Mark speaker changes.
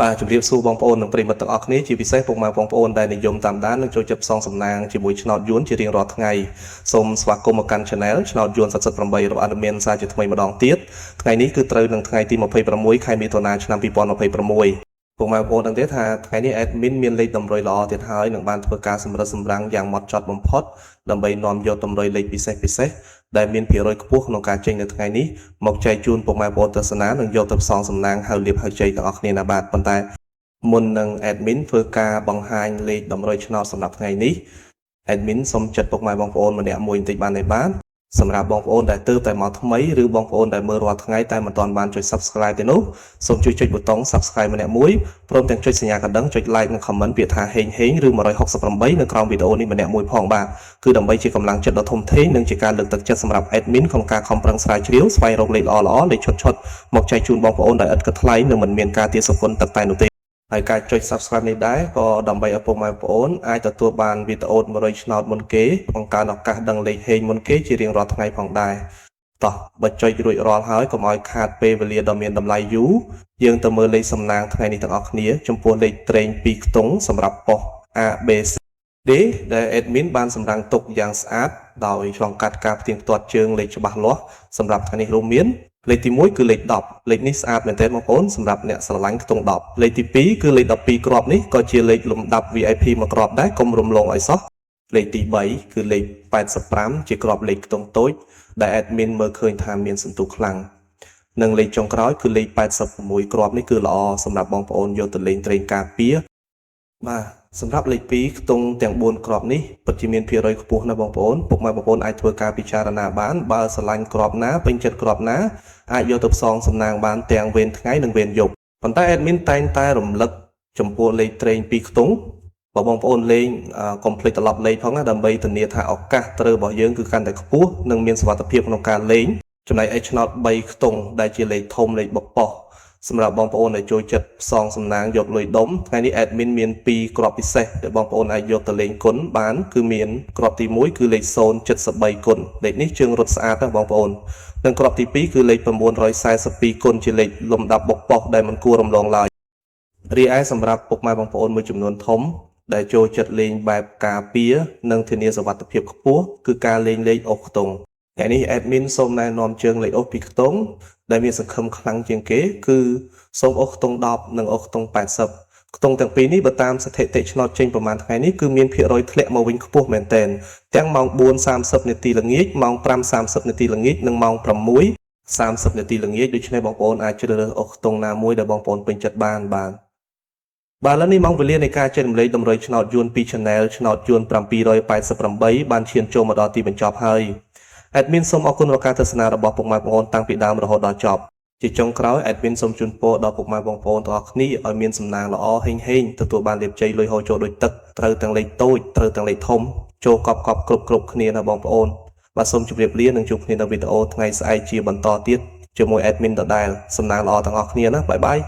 Speaker 1: បាទជំរាបសួរបងប្អូននិងប្រិយមិត្តទាំងអស់គ្នាជាពិសេសពុកម៉ែបងប្អូនដែលនិយមតាមដាននិងចូលចិត្តផ្សងសំណាងជាមួយឆ្នោតយួនជារៀងរាល់ថ្ងៃសូមស្វាគមន៍មកកាន់ Channel ឆ្នោតយួន78របស់អត្តមានសារជាថ្មីម្ដងទៀតថ្ងៃនេះគឺត្រូវនឹងថ្ងៃទី26ខែមិថុនាឆ្នាំ2026ពុកម៉ែបងប្អូនដឹងទេថាថ្ងៃនេះ admin មានលេខតម្រុយល្អទៀតហើយនឹងបានធ្វើការសម្រិតសម្រាំងយ៉ាងម៉ត់ចត់បំផុតដើម្បីនាំយកតម្រុយលេខពិសេសដែលមានភាគរយខ្ពស់ក្នុងការចេញនៅថ្ងៃនេះមកចែកជូនពុកម៉ែបងប្អូនទស្សនានិងយកទៅផ្សងសំណាងហៅលៀបហៅជ័យទាំងអស់គ្នាណាបាទប៉ុន្តែមុននឹង admin ធ្វើការបង្ហាញលេខតម្រុយឆ្នោតសម្រាប់ថ្ងៃនេះ admin សូមចាត់ពុកម៉ែបងប្អូនម្នាក់មួយបន្តិចបានទេបាទសម្រាប់បងប្អូនដែលទើបតែមកថ្មីឬបងប្អូនដែលមើលរាល់ថ្ងៃតែមិនទាន់បានចុច Subscribe ទេនោះសូមជួយចុចប៊ូតុង Subscribe ម្នាក់មួយព្រមទាំងចុចសញ្ញាកណ្ដឹងចុច Like និង Comment ពាក្យថាហេងឬ168នៅក្រោមវីដេអូនេះម្នាក់មួយផងបាទគឺដើម្បីជាកម្លាំងចិត្តដ៏ធំធេងនិងជាការលើកទឹកចិត្តសម្រាប់ admin ក្នុងការខំប្រឹងស្រាវជ្រាវស្វែងរកលេខល្អៗលេខឈុតមកចែកជូនបងប្អូនដោយឥតគិតថ្លៃនិងមិនមានការទារសគុណទឹកតែនោះទេហើយការចុច Subscribe នេះដែរក៏ដើម្បីឲ្យពុកម៉ែបងប្អូនអាចទទួលបានវីដេអូ100ឆ្នោតមុនគេបង្កើនឱកាសដឹងលេខហេងមុនគេជារៀងរាល់ថ្ងៃផងដែរតោះបើចុចរួចរាល់ហើយកុំឲ្យខាតពេលវេលាដ៏មានតម្លៃយូរយើងទៅមើលលេខសំណាងថ្ងៃនេះទាំងអស់គ្នាចំពោះលេខត្រេង2ខ្ទង់សម្រាប់ប៉ុស្តិ៍ A B C D ដែល admin បានសម្រាំងទុកយ៉ាងស្អាតដោយឆ្លងកាត់ការផ្ទៀងផ្ទាត់ជើងលេខច្បាស់លាស់សម្រាប់ថ្ងៃនេះរួមមានលេខទី1គឺលេខ10លេខនេះស្អាតមែនទែនបងប្អូនសម្រាប់អ្នកស្រឡាញ់ខ្ទង់10លេខទី2គឺលេខ12គ្រាប់នេះក៏ជាលេខលំដាប់ VIP មួយគ្រាប់ដែរកុំរំលងឲ្យសោះលេខទី3គឺលេខ85ជាគ្រាប់លេខខ្ទង់តូចដែល admin មើលឃើញថាមានសន្ទុះខ្លាំងនិងលេខចុងក្រោយគឺលេខ86គ្រាប់នេះគឺល្អសម្រាប់បងប្អូនយកទៅលេងត្រេងការពារបាទសម្រាប់លេខ2ខ្ទង់ទាំង4គ្រាប់នេះពិតជាមានភាគរយខ្ពស់ណាស់បងប្អូនពុកម៉ែបងប្អូនអាចធ្វើការពិចារណាបានបើស្រឡាញ់គ្រាប់ណាពេញចិត្តគ្រាប់ណាអាចយកទៅផ្សងសំណាងបានទាំងវេនថ្ងៃនិងវេនយប់ប៉ុន្តែ admin តែងតែរំលឹកចំពោះលេខត្រេង2ខ្ទង់បើបងប្អូនលេងកុំភ្លេចត្រឡប់លេខផងណាដើម្បីធានាថាឱកាសត្រូវរបស់យើងគឺកាន់តែខ្ពស់និងមានសុវត្ថិភាពក្នុងការលេងចំណែកឯឆ្នោត3ខ្ទង់ដែលជាលេខធំលេខបប៉ុសសម្រាប់បងប្អូនដែលចូលចិត្តផ្សងសំណាងយកលុយដុំថ្ងៃនេះ admin មាន2គ្រាប់ពិសេសដែលបងប្អូនអាចយកទៅលេងគុណបានគឺមានគ្រាប់ទី1គឺលេខ073គុណលេខនេះជើងរត់ស្អាតណាស់បងប្អូននិងគ្រាប់ទី2គឺលេខ942គុណជាលេខលំដាប់បប៉ុសដែលមិនគួររំលងឡើយរីឯសម្រាប់ពុកម៉ែបងប្អូនមួយចំនួនធំដែលចូលចិត្តលេងបែបការពារនិងធានាសុវត្ថិភាពខ្ពស់គឺការលេងលេខអុសខ្ទង់ថ្ងៃនេះ admin សូមណែនាំជើងលេខអុស2ខ្ទង់ដែលមានសង្ឃឹមខ្លាំងជាងគេគឺសូមអុសខ្ទង់10និងអុសខ្ទង់80ខ្ទង់ទាំងពីរនេះបើតាមស្ថិតិឆ្នោតចេញប្រហែលថ្ងៃនេះគឺមានភាគរយធ្លាក់មកវិញខ្ពស់មែនទែនទាំងម៉ោង 4:30 នាទីល្ងាចម៉ោង 5:30 នាទីល្ងាចនិងម៉ោង 6:30 នាទីល្ងាចដូច្នេះបងប្អូនអាចជ្រើសរើសអុសខ្ទង់ណាមួយដែលបងប្អូនពេញចិត្តបានបាទឥឡូវនេះម៉ោងវេលានៃការចែករំលែកតម្រុយឆ្នោតយួនពី Channel ឆ្នោតយួន788បានឈានចូលមកដល់ទីបញ្ចប់ហើយadmin សូមអរគុណរាល់ការទស្សនារបស់ពុកម៉ែបងប្អូនតាំងពីដើមរហូតដល់ចប់ជាចុងក្រោយ admin សូមជូនពរដល់ពុកម៉ែបងប្អូនទាំងអស់គ្នាឲ្យមានសំណាងល្អហេងទទួលបានលាភជ័យលុយហូរចូលដូចទឹកត្រូវទាំងលេខតូចត្រូវទាំងលេខធំចូលកប់គ្រប់គ្នាណាបងប្អូនបាទសូមជម្រាបលានិងជួបគ្នានៅវីដេអូថ្ងៃស្អែកជាបន្តទៀតជាមួយ admin ដដែលសំណាងល្អទាំងអស់គ្នាណាបាយបាយ